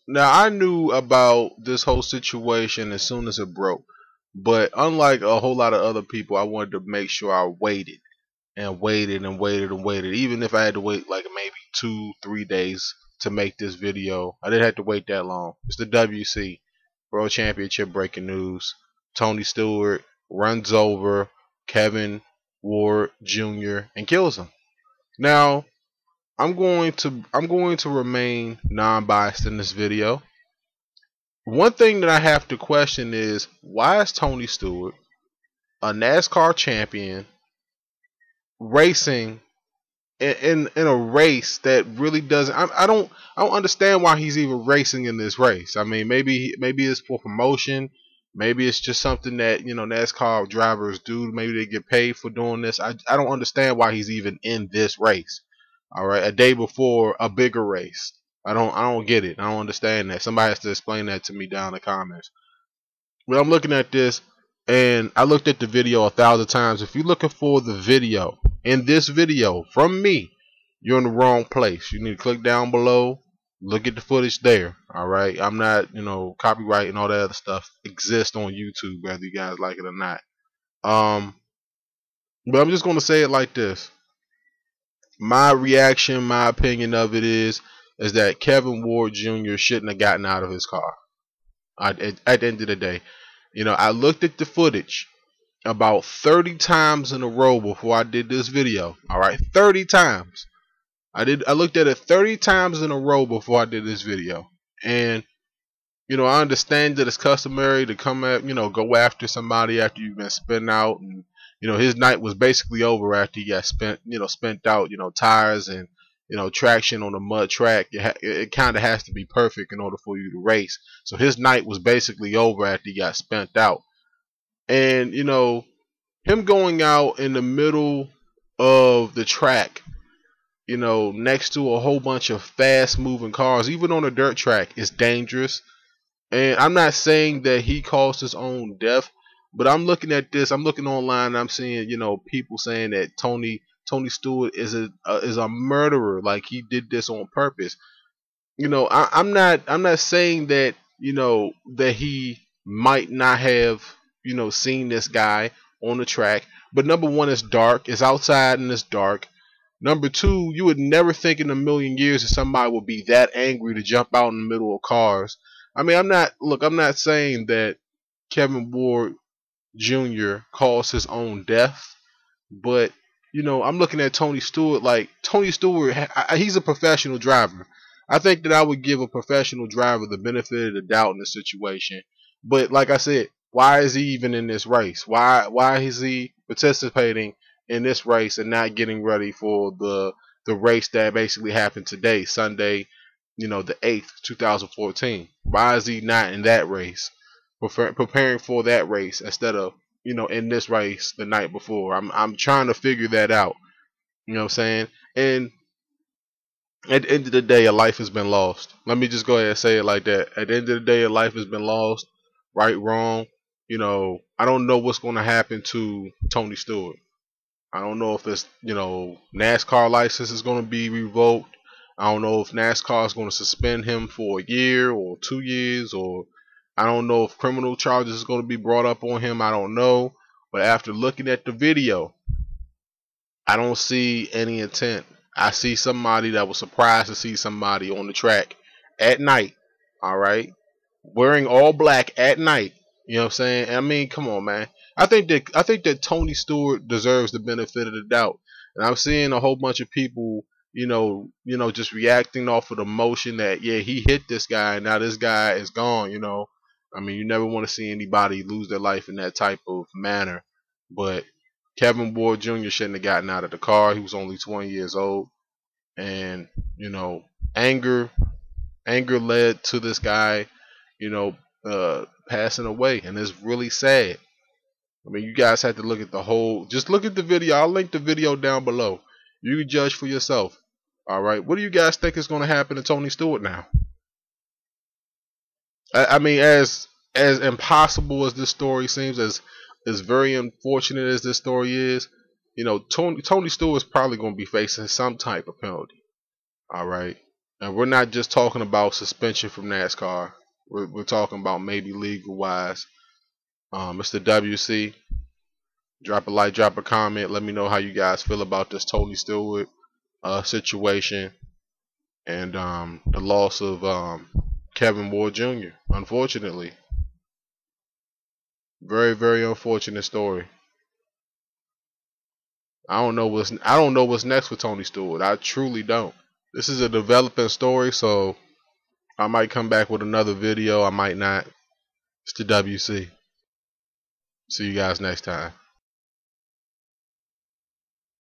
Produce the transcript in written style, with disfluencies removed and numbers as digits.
Now I knew about this whole situation as soon as it broke, but unlike a whole lot of other people, I wanted to make sure I waited and waited and waited and waited, even if I had to wait like maybe 2, 3 days to make this video. I didn't have to wait that long. It's the WC World Championship breaking news. Tony Stewart runs over Kevin Ward Jr. and kills him. Now I'm going to remain non-biased in this video. One thing that I have to question is, why is Tony Stewart, a NASCAR champion, racing in a race that really doesn't? I don't understand why he's even racing in this race. I mean, maybe it's for promotion. Maybe it's just something that NASCAR drivers do. Maybe they get paid for doing this. I don't understand why he's even in this race. All right, a day before a bigger race. I don't get it. I don't understand that. Somebody has to explain that to me down in the comments. But I'm looking at this, and I looked at the video 1,000 times. If you're looking for the video in this video from me, you're in the wrong place. You need to click down below. Look at the footage there. All right. I'm not, copyright and all that other stuff exists on YouTube, whether you guys like it or not. But I'm just gonna say it like this. My reaction, my opinion of it is that Kevin Ward Jr. shouldn't have gotten out of his car. At the end of the day, I looked at the footage about 30 times in a row before I did this video. All right, 30 times. I looked at it 30 times in a row before I did this video, and I understand that it's customary to come at, go after somebody after you've been spent out, and his night was basically over after he got spent out, tires and traction on a mud track. It kind of has to be perfect in order for you to race. So his night was basically over after he got spent out, and him going out in the middle of the track, next to a whole bunch of fast moving cars, even on a dirt track, is dangerous. And I'm not saying that he caused his own death, but I'm looking at this. I'm looking online, and I'm seeing, people saying that Tony Stewart is a murderer, like he did this on purpose. I'm not saying that that he might not have seen this guy on the track. But number one, it's dark. It's outside and it's dark. Number two, you would never think in a million years that somebody would be that angry to jump out in the middle of cars. I mean, I'm not saying that Kevin Ward Jr. caused his own death, but I'm looking at Tony Stewart. Like, Tony Stewart, he's a professional driver. I think that I would give a professional driver the benefit of the doubt in this situation. But like I said, why is he even in this race? Why is he participating in this race and not getting ready for the race that basically happened today, Sunday, the 8th, 2014? Why is he not in that race, preparing for that race instead of in this race the night before? I'm trying to figure that out. You know what I'm saying? And at the end of the day, a life has been lost. Let me just go ahead and say it like that. At the end of the day, a life has been lost. Right, wrong. I don't know what's going to happen to Tony Stewart. I don't know if it's, NASCAR license is going to be revoked. I don't know if NASCAR is going to suspend him for a year or 2 years, or I don't know if criminal charges is going to be brought up on him. I don't know. But after looking at the video, I don't see any intent. I see somebody that was surprised to see somebody on the track at night, all right, wearing all black at night. You know what I'm saying? I mean, come on, man. I think that Tony Stewart deserves the benefit of the doubt. And I'm seeing a whole bunch of people, just reacting off of the motion that, yeah, he hit this guy and now this guy is gone. I mean, you never want to see anybody lose their life in that type of manner. But Kevin Ward Jr. shouldn't have gotten out of the car. He was only 20 years old, and anger led to this guy, passing away, and it's really sad. I mean, you guys have to look at just look at the video. I'll link the video down below. You can judge for yourself. All right, what do you guys think is going to happen to Tony Stewart now? I mean, as impossible as this story seems, as very unfortunate as this story is, Tony Stewart is probably going to be facing some type of penalty. All right. And we're not just talking about suspension from NASCAR. We're talking about maybe legal wise. It's the WC. Drop a like, drop a comment. Let me know how you guys feel about this Tony Stewart situation and the loss of Kevin Ward Jr. Unfortunately, very very unfortunate story. I don't know what's next for Tony Stewart. I truly don't. This is a developing story, so I might come back with another video. I might not. It's the WC. See you guys next time.